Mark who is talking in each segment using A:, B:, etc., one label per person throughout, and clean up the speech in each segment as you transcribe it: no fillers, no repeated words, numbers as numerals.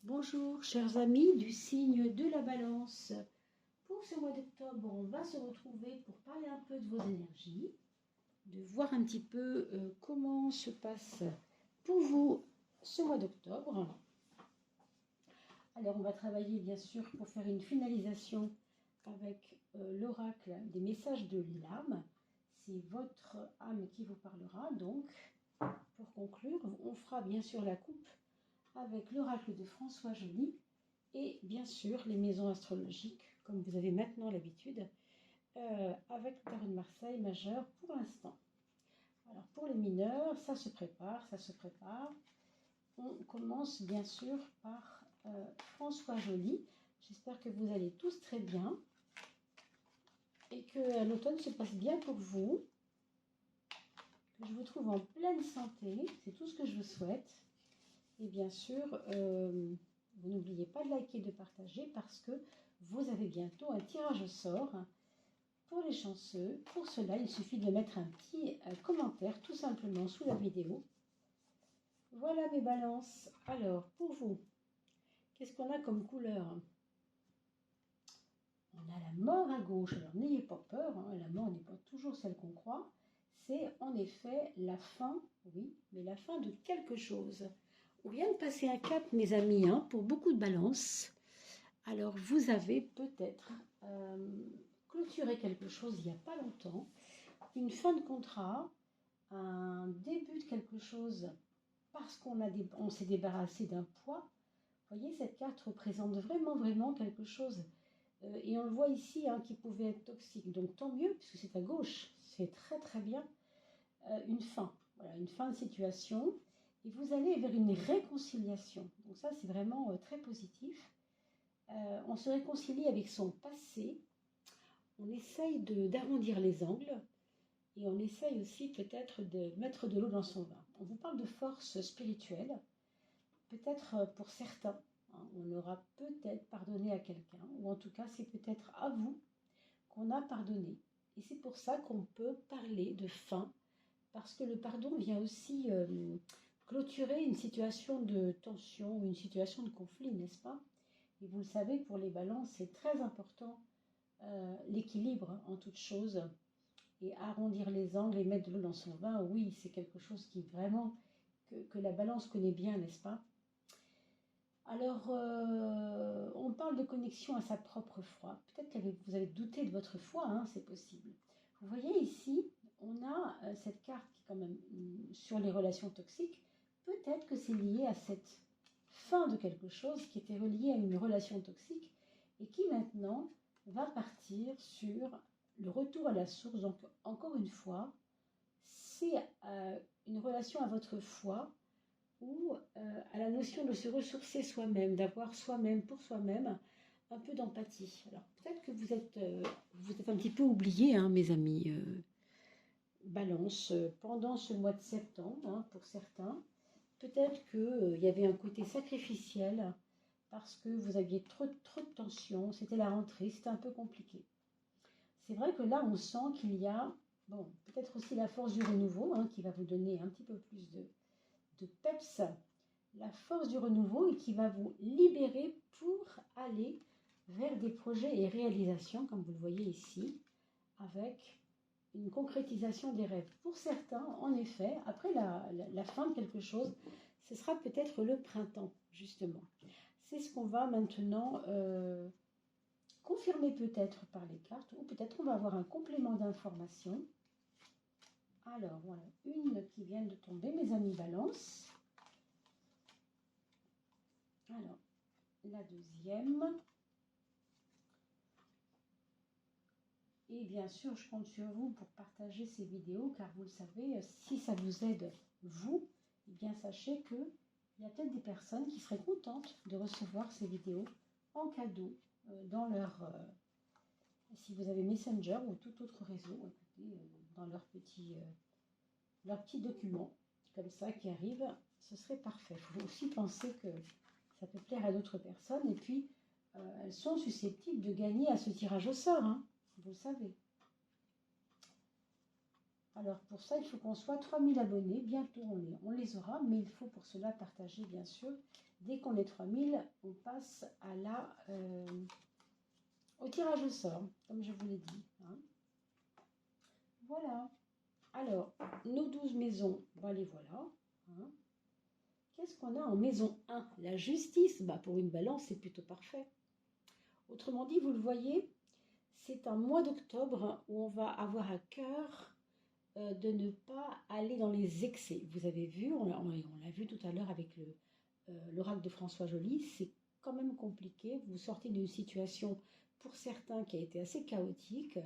A: Bonjour chers amis du signe de la Balance. Pour ce mois d'octobre, on va se retrouver pour parler un peu de vos énergies, de voir un petit peu comment se passe pour vous ce mois d'octobre. Alors on va travailler bien sûr pour faire une finalisation avec l'oracle des messages de l'âme. C'est votre âme qui vous parlera. Donc pour conclure, on fera bien sûr la coupe avec l'oracle de François Joly et bien sûr les maisons astrologiques, comme vous avez maintenant l'habitude, avec le tarot de Marseille majeur pour l'instant. Alors pour les mineurs, ça se prépare, ça se prépare. On commence bien sûr par François Joly. J'espère que vous allez tous très bien et que l'automne se passe bien pour vous, que je vous trouve en pleine santé, c'est tout ce que je vous souhaite. Et bien sûr, vous n'oubliez pas de liker et de partager parce que vous avez bientôt un tirage au sort pour les chanceux. Pour cela, il suffit de mettre un petit commentaire tout simplement sous la vidéo. Voilà mes balances. Alors, pour vous, qu'est-ce qu'on a comme couleur? On a la mort à gauche. Alors, n'ayez pas peur, hein, la mort n'est pas toujours celle qu'on croit. C'est en effet la fin, oui, mais la fin de quelque chose. On vient de passer un cap, mes amis, hein, pour beaucoup de balances. Alors, vous avez peut-être clôturé quelque chose il n'y a pas longtemps, une fin de contrat, un début de quelque chose parce qu'on s'est débarrassé d'un poids. Vous voyez, cette carte représente vraiment quelque chose. Et on le voit ici, hein, qui pouvait être toxique. Donc, tant mieux, puisque c'est à gauche. C'est très bien. Une fin. Voilà, une fin de situation. Et vous allez vers une réconciliation. Donc ça, c'est vraiment très positif. On se réconcilie avec son passé. On essaye d'arrondir les angles. Et on essaye aussi peut-être de mettre de l'eau dans son vin. On vous parle de force spirituelle. Peut-être pour certains, hein, on aura peut-être pardonné à quelqu'un. Ou en tout cas, c'est peut-être à vous qu'on a pardonné. Et c'est pour ça qu'on peut parler de fin. Parce que le pardon vient aussi clôturer une situation de tension, une situation de conflit, n'est-ce pas? Et vous le savez, pour les balances, c'est très important l'équilibre en toute chose. Et arrondir les angles et mettre de l'eau dans son vin, oui, c'est quelque chose qui vraiment, que la balance connaît bien, n'est-ce pas? Alors, on parle de connexion à sa propre foi. Peut-être que vous avez douté de votre foi, hein, c'est possible. Vous voyez ici, on a cette carte qui est quand même sur les relations toxiques. Peut-être que c'est lié à cette fin de quelque chose qui était relié à une relation toxique et qui maintenant va partir sur le retour à la source. Donc, encore une fois, c'est une relation à votre foi ou à la notion de se ressourcer soi-même, d'avoir soi-même pour soi-même un peu d'empathie. Alors, peut-être que vous êtes un petit peu oubliés, hein, mes amis. Balance, pendant ce mois de septembre, hein, pour certains, peut-être qu'il y avait un côté sacrificiel parce que vous aviez trop de tension, c'était la rentrée, c'était un peu compliqué. C'est vrai que là, on sent qu'il y a, bon, peut-être aussi la force du renouveau, hein, qui va vous donner un petit peu plus de peps, la force du renouveau et qui va vous libérer pour aller vers des projets et réalisations, comme vous le voyez ici, avec une concrétisation des rêves. Pour certains, en effet, après la fin de quelque chose, ce sera peut-être le printemps, justement. C'est ce qu'on va maintenant confirmer peut-être par les cartes, ou peut-être on va avoir un complément d'information. Alors, voilà, une qui vient de tomber, mes amis Balance. Alors, la deuxième. Et bien sûr, je compte sur vous pour partager ces vidéos, car vous le savez, si ça vous aide, vous, eh bien sachez qu'il y a peut-être des personnes qui seraient contentes de recevoir ces vidéos en cadeau dans leur... si vous avez Messenger ou tout autre réseau, dans leur petit document, comme ça, qui arrive, ce serait parfait. Il faut aussi penser que ça peut plaire à d'autres personnes, et puis elles sont susceptibles de gagner à ce tirage au sort, hein. Vous le savez. Alors pour ça, il faut qu'on soit 3000 abonnés. Bientôt, on les aura, mais il faut pour cela partager, bien sûr. Dès qu'on est 3000, on passe au tirage au sort, comme je vous l'ai dit. Hein. Voilà. Alors, nos 12 maisons, ben les voilà. Hein. Qu'est-ce qu'on a en maison 1? La justice. Bah, pour une balance, c'est plutôt parfait. Autrement dit, vous le voyez, c'est un mois d'octobre où on va avoir à cœur de ne pas aller dans les excès. Vous avez vu, on l'a vu tout à l'heure avec l'oracle de François Joly, c'est quand même compliqué. Vous sortez d'une situation, pour certains, qui a été assez chaotique,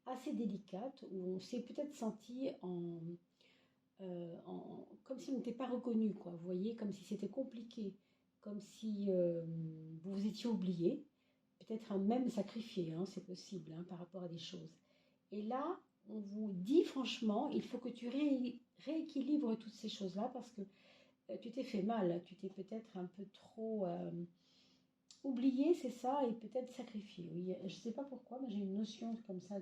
A: assez délicate, où on s'est peut-être senti comme si on n'était pas reconnu, quoi. Vous voyez, comme si c'était compliqué, comme si vous vous étiez oublié, peut-être même sacrifié, hein, c'est possible, hein, par rapport à des choses. Et là, on vous dit franchement, il faut que tu rééquilibres toutes ces choses-là parce que tu t'es fait mal, tu t'es peut-être un peu trop oublié, c'est ça, et peut-être sacrifié. Oui, je ne sais pas pourquoi, mais j'ai une notion comme ça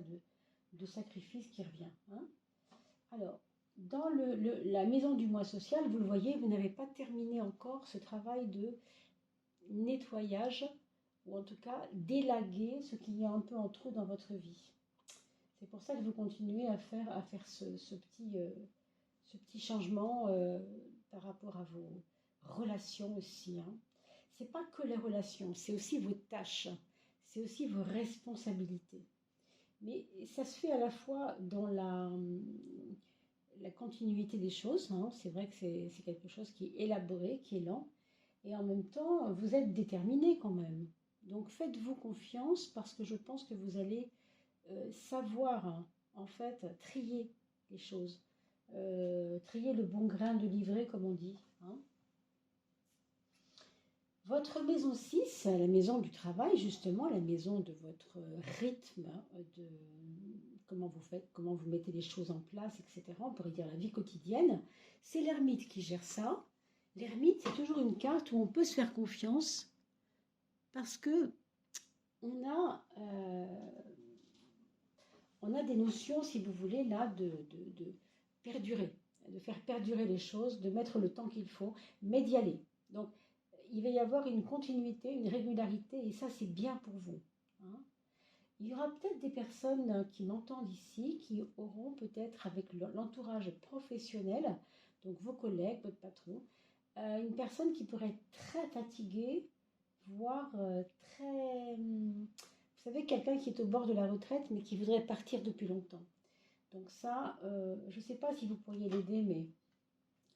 A: de sacrifice qui revient. Hein. Alors, dans la maison du mois social, vous le voyez, vous n'avez pas terminé encore ce travail de nettoyage, ou en tout cas d'élaguer ce qu'il y a un peu en trop dans votre vie. C'est pour ça que vous continuez à faire ce petit changement par rapport à vos relations aussi. Hein. Ce n'est pas que les relations, c'est aussi vos tâches, c'est aussi vos responsabilités. Mais ça se fait à la fois dans la continuité des choses. Hein. C'est vrai que c'est quelque chose qui est élaboré, qui est lent. Et en même temps, vous êtes déterminé quand même. Donc faites-vous confiance parce que je pense que vous allez savoir hein, en fait trier les choses. Trier le bon grain de livret comme on dit. Hein. Votre maison 6, la maison du travail justement, la maison de votre rythme, de comment vous faites, comment vous mettez les choses en place, etc. On pourrait dire la vie quotidienne. C'est l'ermite qui gère ça. L'ermite, c'est toujours une carte où on peut se faire confiance parce que on a des notions, si vous voulez, là, de perdurer, de faire perdurer les choses, de mettre le temps qu'il faut, mais d'y aller. Donc, il va y avoir une continuité, une régularité, et ça, c'est bien pour vous. Hein. Il y aura peut-être des personnes qui m'entendent ici, qui auront peut-être, avec l'entourage professionnel, donc vos collègues, votre patron, une personne qui pourrait être très fatiguée, voire très... Vous savez, quelqu'un qui est au bord de la retraite, mais qui voudrait partir depuis longtemps. Donc ça, je ne sais pas si vous pourriez l'aider, mais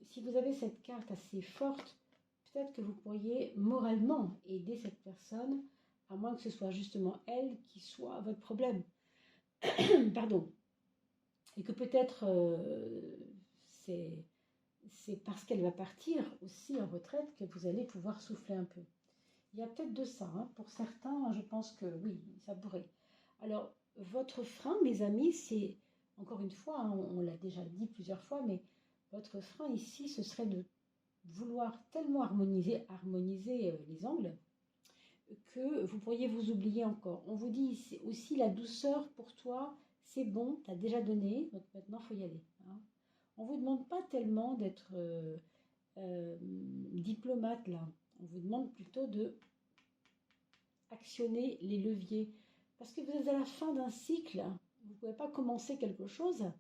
A: si vous avez cette carte assez forte, peut-être que vous pourriez moralement aider cette personne, à moins que ce soit justement elle qui soit votre problème. Pardon. Et que peut-être c'est parce qu'elle va partir aussi en retraite que vous allez pouvoir souffler un peu. Il y a peut-être de ça. Hein. Pour certains, je pense que oui, ça pourrait. Alors, votre frein, mes amis, c'est, encore une fois, hein, on l'a déjà dit plusieurs fois, mais votre frein ici, ce serait de vouloir tellement harmoniser les angles que vous pourriez vous oublier encore. On vous dit aussi la douceur pour toi, c'est bon, tu as déjà donné, donc maintenant il faut y aller. Hein. On ne vous demande pas tellement d'être diplomate là. On vous demande plutôt de actionner les leviers. Parce que vous êtes à la fin d'un cycle, vous ne pouvez pas commencer quelque chose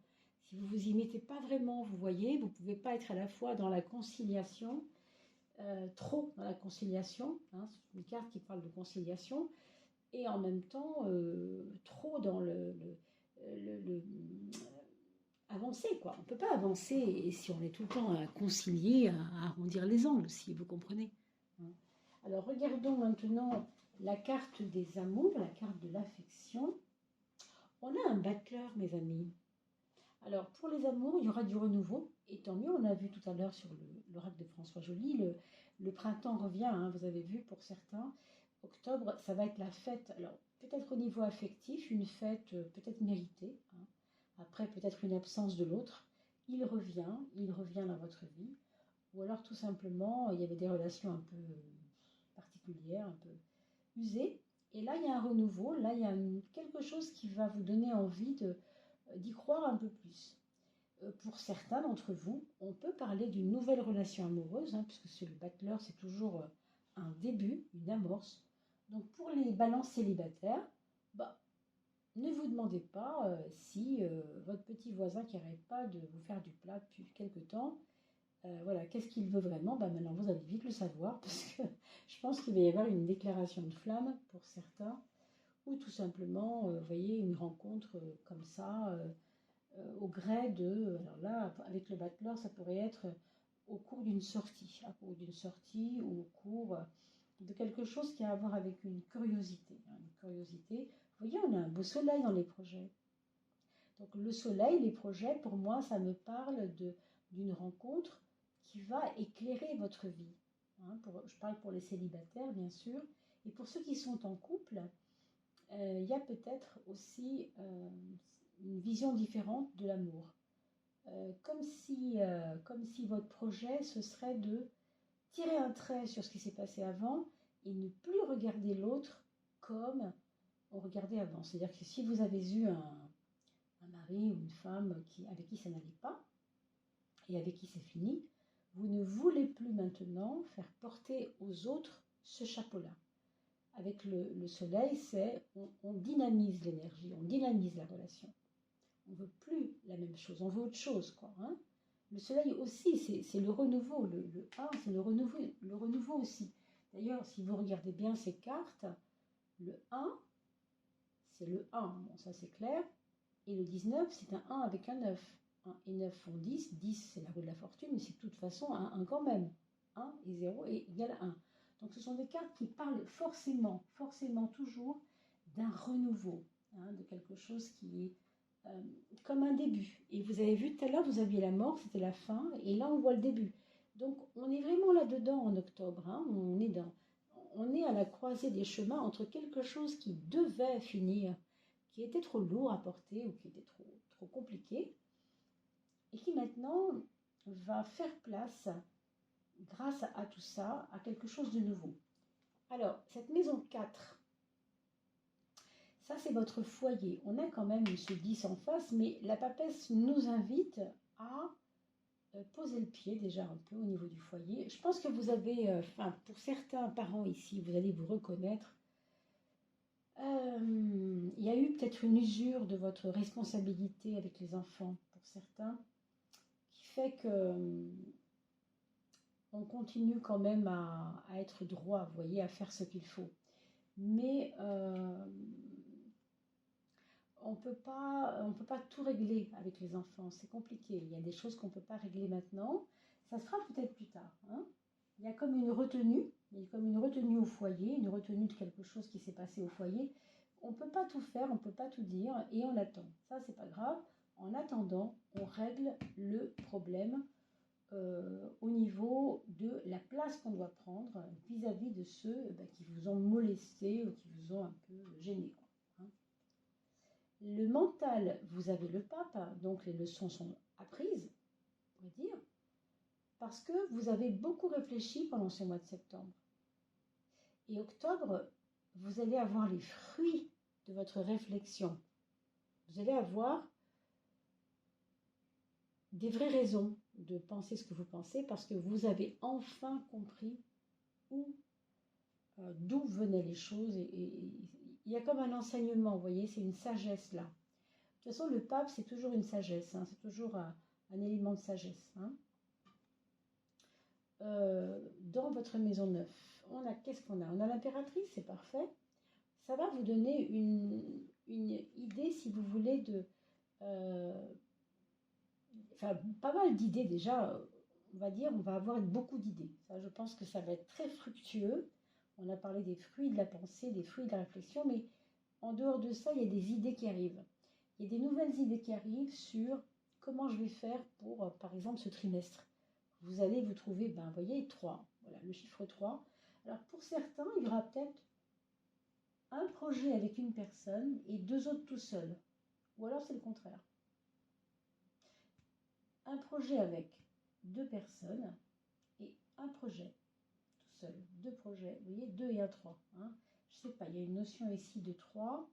A: si vous ne vous y mettez pas vraiment. Vous voyez, vous ne pouvez pas être à la fois dans la conciliation, trop dans la conciliation, hein, c'est une carte qui parle de conciliation, et en même temps trop dans avancer, quoi. On ne peut pas avancer si on est tout le temps à concilier, à arrondir les angles, si vous comprenez. Alors regardons maintenant la carte des amours, la carte de l'affection. On a un battleur, mes amis. Alors pour les amours, il y aura du renouveau, et tant mieux, on a vu tout à l'heure sur l'oracle de François Joly, le printemps revient, hein, vous avez vu pour certains. Octobre, ça va être la fête. Alors peut-être au niveau affectif, une fête peut-être méritée. Hein. Après peut-être une absence de l'autre. Il revient dans votre vie. Ou alors tout simplement, il y avait des relations un peu particulière, un peu usée. Et là, il y a un renouveau, là, il y a quelque chose qui va vous donner envie d'y croire un peu plus. pour certains d'entre vous, on peut parler d'une nouvelle relation amoureuse, hein, puisque c'est le battleur, c'est toujours un début, une amorce. Donc pour les balances célibataires, bah, ne vous demandez pas si votre petit voisin qui n'arrête pas de vous faire du plat depuis quelque temps, voilà, qu'est-ce qu'il veut vraiment? Bah, maintenant, vous allez vite le savoir, parce que je pense qu'il va y avoir une déclaration de flamme pour certains, ou tout simplement, vous voyez, une rencontre comme ça, au gré de... Alors là, avec le battleur, ça pourrait être au cours d'une sortie, à cours d'une sortie ou au cours de quelque chose qui a à voir avec une curiosité. Hein, une curiosité. Vous voyez, on a un beau soleil dans les projets. Donc le soleil, les projets, pour moi, ça me parle d'une rencontre qui va éclairer votre vie. Hein, je parle pour les célibataires, bien sûr. Et pour ceux qui sont en couple, il y a peut-être aussi une vision différente de l'amour. Comme si votre projet, ce serait de tirer un trait sur ce qui s'est passé avant et ne plus regarder l'autre comme on regardait avant. C'est-à-dire que si vous avez eu un mari ou une femme avec qui ça n'allait pas et avec qui c'est fini, vous ne voulez plus maintenant faire porter aux autres ce chapeau-là. Avec le soleil, on dynamise l'énergie, on dynamise la relation. On ne veut plus la même chose, on veut autre chose, quoi. Hein. Le soleil aussi, c'est le renouveau. Le 1, c'est le renouveau aussi. D'ailleurs, si vous regardez bien ces cartes, le 1, c'est le 1, bon, ça c'est clair. Et le 19, c'est un 1 avec un 9. 1 et 9 font 10. 10, c'est la roue de la fortune, mais c'est de toute façon un 1 quand même. 1 et 0 est égal à 1. Donc ce sont des cartes qui parlent forcément toujours d'un renouveau, hein, de quelque chose qui est comme un début. Et vous avez vu tout à l'heure, vous aviez la mort, c'était la fin, et là on voit le début. Donc on est vraiment là-dedans en octobre, hein, on est à la croisée des chemins entre quelque chose qui devait finir, qui était trop lourd à porter ou qui était trop compliqué, et qui maintenant va faire place, grâce à tout ça, à quelque chose de nouveau. Alors, cette maison 4, ça c'est votre foyer. On a quand même ce 10 en face, mais la papesse nous invite à poser le pied déjà un peu au niveau du foyer. Je pense que vous avez, pour certains parents ici, vous allez vous reconnaître. Il y a eu peut-être une usure de votre responsabilité avec les enfants pour certains, qui fait que on continue quand même à être droit, vous voyez, à faire ce qu'il faut. Mais on peut pas tout régler avec les enfants, c'est compliqué. Il y a des choses qu'on ne peut pas régler maintenant. Ça sera peut-être plus tard. Hein. Il y a comme une retenue, au foyer, une retenue de quelque chose qui s'est passé au foyer. On ne peut pas tout faire, on ne peut pas tout dire, et on attend. Ça, c'est pas grave. En attendant, on règle le problème au niveau de la place qu'on doit prendre vis-à-vis de ceux qui vous ont molesté ou qui vous ont un peu gêné. Hein. Le mental, vous avez le pape, donc les leçons sont apprises, on va dire, parce que vous avez beaucoup réfléchi pendant ce mois de septembre. Et octobre, vous allez avoir les fruits de votre réflexion. Vous allez avoir des vraies raisons de penser ce que vous pensez parce que vous avez enfin compris d'où venaient les choses. Et il y a comme un enseignement, vous voyez, c'est une sagesse là. De toute façon, le pape, c'est toujours une sagesse, hein, c'est toujours un élément de sagesse. Hein. Dans votre maison neuve, qu'est-ce qu'on a? On a l'impératrice, c'est parfait. Ça va vous donner une idée, si vous voulez, pas mal d'idées déjà. On va dire, on va avoir beaucoup d'idées. Ça, je pense que ça va être très fructueux. On a parlé des fruits de la pensée, des fruits de la réflexion, mais en dehors de ça, il y a des idées qui arrivent. Il y a des nouvelles idées qui arrivent sur comment je vais faire pour, par exemple, ce trimestre. Vous allez vous trouver, vous voyez, 3. Voilà, le chiffre 3. Alors, pour certains, il y aura peut-être un projet avec une personne et 2 autres tout seuls. Ou alors, c'est le contraire. Un projet avec 2 personnes et un projet tout seul. 2 projets, vous voyez, 2 et un 3. Hein. Je ne sais pas, il y a une notion ici de 3.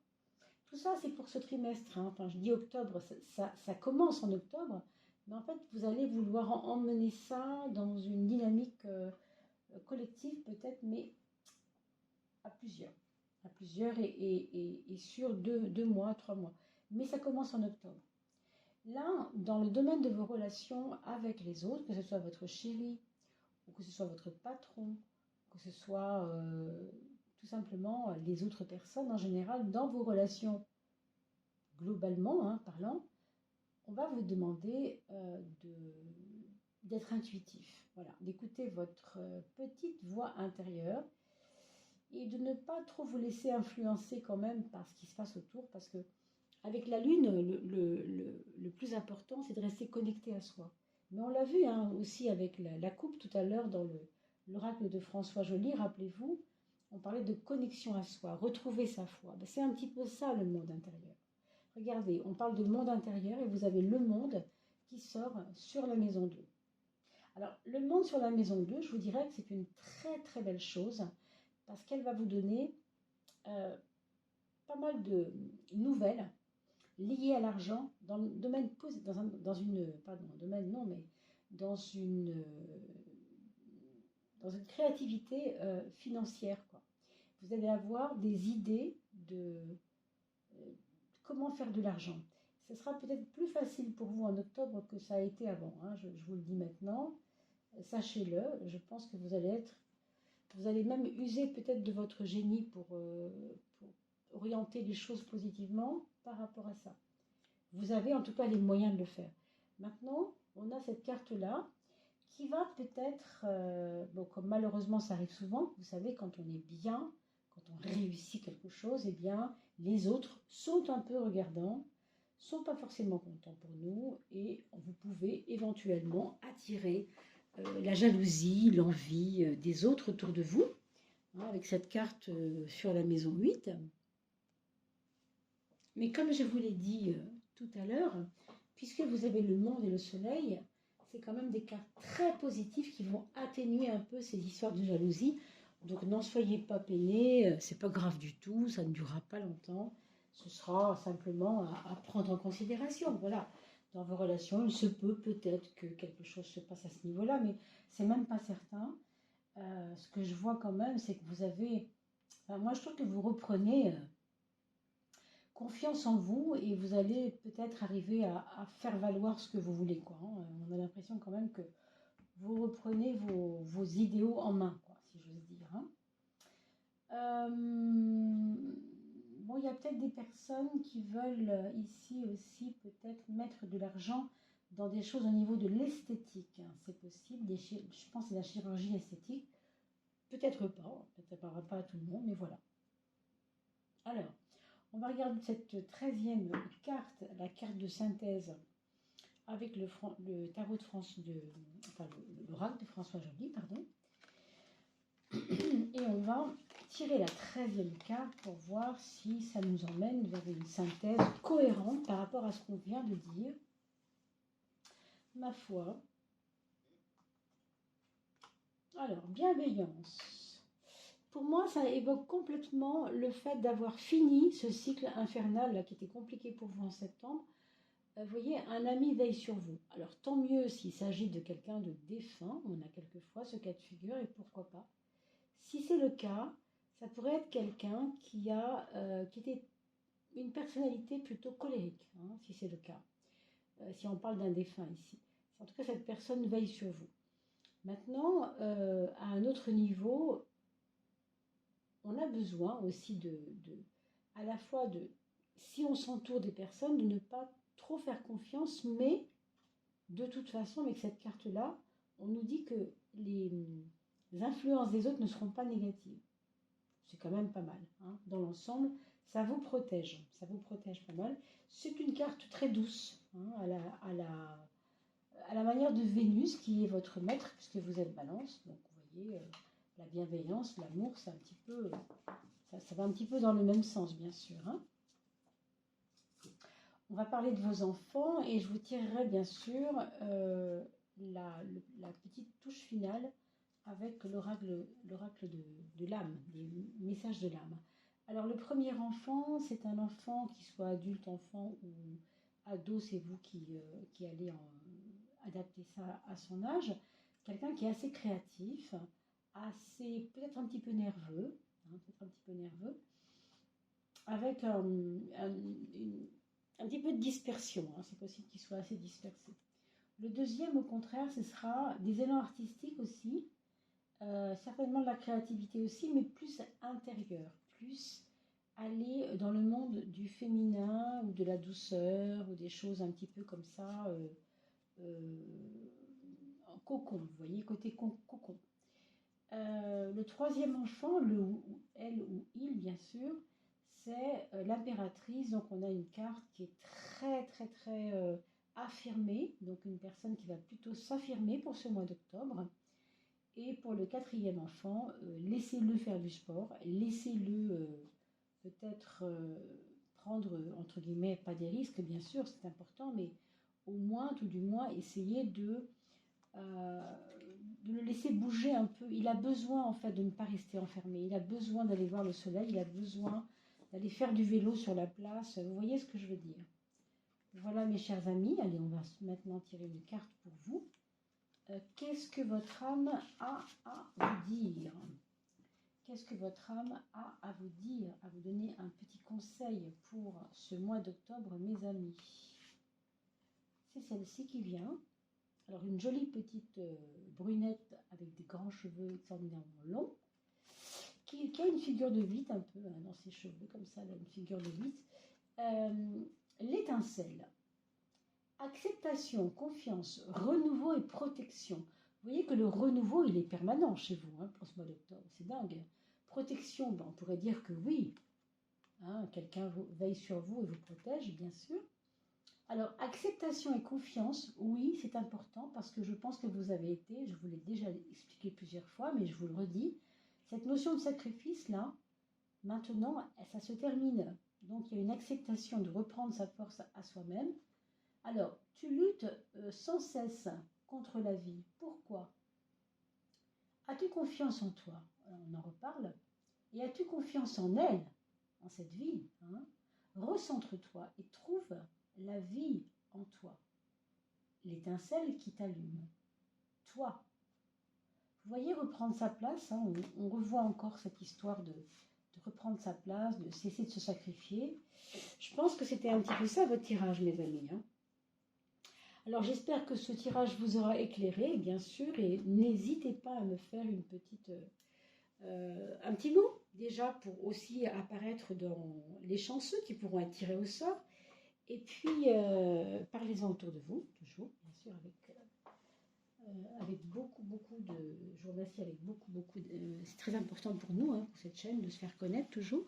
A: Tout ça, c'est pour ce trimestre. Hein. Enfin, je dis octobre, ça commence en octobre, Mais en fait, vous allez vouloir emmener ça dans une dynamique collective peut-être, mais à plusieurs. À plusieurs et sur 2 mois, 3 mois. Mais ça commence en octobre. Là, dans le domaine de vos relations avec les autres, que ce soit votre chéri, ou que ce soit votre patron, que ce soit tout simplement les autres personnes en général, dans vos relations globalement parlant, on va vous demander d'être intuitif, voilà, d'écouter votre petite voix intérieure et de ne pas trop vous laisser influencer quand même par ce qui se passe autour, parce que avec la lune, le plus important, c'est de rester connecté à soi. Mais on l'a vu aussi avec la coupe tout à l'heure dans l'oracle de François Joly, rappelez-vous, on parlait de connexion à soi, retrouver sa foi. Ben, c'est un petit peu ça le monde intérieur. Regardez, on parle de monde intérieur et vous avez le monde qui sort sur la maison 2. Alors, le monde sur la maison 2, je vous dirais que c'est une très très belle chose parce qu'elle va vous donner pas mal de nouvelles liées à l'argent dans le domaine dans une pardon, un domaine non mais dans une créativité financière quoi. Vous allez avoir des idées de comment faire de l'argent. Ce sera peut-être plus facile pour vous en octobre que ça a été avant, je vous le dis maintenant. Sachez-le, je pense que vous allez même user peut-être de votre génie pour orienter les choses positivement par rapport à ça. Vous avez en tout cas les moyens de le faire. Maintenant, on a cette carte-là qui va peut-être, comme malheureusement ça arrive souvent, vous savez, quand on est bien, quand on réussit quelque chose, eh bien, les autres sont un peu regardants, sont pas forcément contents pour nous, et vous pouvez éventuellement attirer la jalousie, l'envie des autres autour de vous, avec cette carte sur la maison 8. Mais comme je vous l'ai dit tout à l'heure, puisque vous avez le monde et le soleil, c'est quand même des cartes très positives qui vont atténuer un peu ces histoires de jalousie. Donc n'en soyez pas peinés, c'est pas grave du tout, ça ne durera pas longtemps. Ce sera simplement à prendre en considération. Voilà, dans vos relations, il se peut peut-être que quelque chose se passe à ce niveau-là, mais c'est même pas certain. Ce que je vois quand même, c'est que vous avez... Enfin, moi, je trouve que vous reprenez confiance en vous et vous allez peut-être arriver à faire valoir ce que vous voulez, quoi. On a l'impression quand même que vous reprenez vos idéaux en main, quoi, si j'ose dire. Bon, il y a peut-être des personnes qui veulent ici aussi peut-être mettre de l'argent dans des choses au niveau de l'esthétique. C'est possible, je pense que c'est la chirurgie esthétique. Peut-être pas, peut-être ça ne parlera pas à tout le monde, mais voilà. Alors, on va regarder cette 13e carte, la carte de synthèse, avec le tarot de France, l'oracle de François Joly, pardon. Et on va tirer la 13e carte pour voir si ça nous emmène vers une synthèse cohérente par rapport à ce qu'on vient de dire. Ma foi. Alors, bienveillance. Pour moi, ça évoque complètement le fait d'avoir fini ce cycle infernal là, qui était compliqué pour vous en septembre. Vous voyez, un ami veille sur vous. Alors, tant mieux s'il s'agit de quelqu'un de défunt. On a quelquefois ce cas de figure et pourquoi pas. Si c'est le cas, ça pourrait être quelqu'un qui était une personnalité plutôt colérique, si c'est le cas. Si on parle d'un défunt ici. En tout cas, cette personne veille sur vous. Maintenant, à un autre niveau, on a besoin aussi à la fois si on s'entoure des personnes, de ne pas trop faire confiance, mais de toute façon, avec cette carte-là, on nous dit que les influences des autres ne seront pas négatives. C'est quand même pas mal. Dans l'ensemble, ça vous protège pas mal. C'est une carte très douce, à la manière de Vénus, qui est votre maître, puisque vous êtes Balance. Donc, vous voyez, la bienveillance, l'amour, c'est un petit peu... Ça va un petit peu dans le même sens, bien sûr. On va parler de vos enfants et je vous tirerai bien sûr la petite touche finale avec l'oracle de l'âme, des messages de l'âme. Alors le premier enfant, c'est un enfant qui soit adulte, enfant ou ado, c'est vous qui allez adapter ça à son âge. Quelqu'un qui est assez créatif, assez peut-être un petit peu nerveux, avec un petit peu de dispersion. C'est possible qu'il soit assez dispersé. Le deuxième, au contraire, ce sera des élans artistiques aussi, certainement de la créativité aussi, mais plus intérieur, plus aller dans le monde du féminin ou de la douceur ou des choses un petit peu comme ça, en cocon, vous voyez, côté cocon. Le troisième enfant, elle ou il, bien sûr, c'est l'impératrice. Donc on a une carte qui est très affirmée, donc une personne qui va plutôt s'affirmer pour ce mois d'octobre. Et pour le quatrième enfant, laissez-le faire du sport, laissez-le peut-être prendre, entre guillemets, pas des risques, bien sûr, c'est important, mais au moins, tout du moins, essayer de le laisser bouger un peu. Il a besoin, en fait, de ne pas rester enfermé. Il a besoin d'aller voir le soleil, il a besoin d'aller faire du vélo sur la place. Vous voyez ce que je veux dire? Voilà, mes chers amis. Allez, on va maintenant tirer une carte pour vous. Qu'est-ce que votre âme a à vous dire? Qu'est-ce que votre âme a à vous dire, à vous donner un petit conseil pour ce mois d'octobre, mes amis? C'est celle-ci qui vient. Alors, une jolie petite brunette avec des grands cheveux extraordinairement longs, qui a une figure de 8 un peu dans ses cheveux, comme ça, une figure de 8. L'étincelle. Acceptation, confiance, renouveau et protection. Vous voyez que le renouveau, il est permanent chez vous pour ce mois d'octobre. C'est dingue. Protection, on pourrait dire que oui. Quelqu'un veille sur vous et vous protège, bien sûr. Alors, acceptation et confiance, oui, c'est important parce que je pense que vous avez été, je vous l'ai déjà expliqué plusieurs fois, mais je vous le redis, cette notion de sacrifice-là, maintenant, ça se termine. Donc, il y a une acceptation de reprendre sa force à soi-même. Alors, tu luttes sans cesse contre la vie. Pourquoi? As-tu confiance en toi? On en reparle. Et as-tu confiance en elle, en cette vie? Recentre-toi et trouve la vie en toi. L'étincelle qui t'allume. Toi. Vous voyez, reprendre sa place. On revoit encore cette histoire de reprendre sa place, de cesser de se sacrifier. Je pense que c'était un petit peu ça votre tirage, mes amis. Alors j'espère que ce tirage vous aura éclairé, bien sûr, et n'hésitez pas à me faire une petite, un petit mot, déjà, pour aussi apparaître dans les chanceux qui pourront être tirés au sort. Et puis, parlez-en autour de vous, toujours, bien sûr, avec beaucoup de... Je vous remercie avec beaucoup de... c'est très important pour nous, pour cette chaîne, de se faire connaître toujours.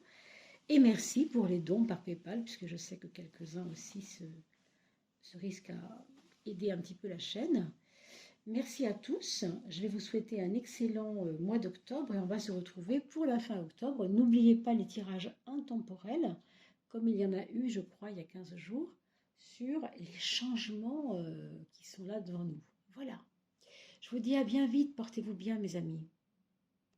A: Et merci pour les dons par PayPal, puisque je sais que quelques-uns aussi se risquent à aider un petit peu la chaîne. Merci à tous. Je vais vous souhaiter un excellent mois d'octobre et on va se retrouver pour la fin octobre. N'oubliez pas les tirages intemporels, comme il y en a eu, je crois, il y a 15 jours, sur les changements qui sont là devant nous. Voilà. Je vous dis à bien vite. Portez-vous bien, mes amis.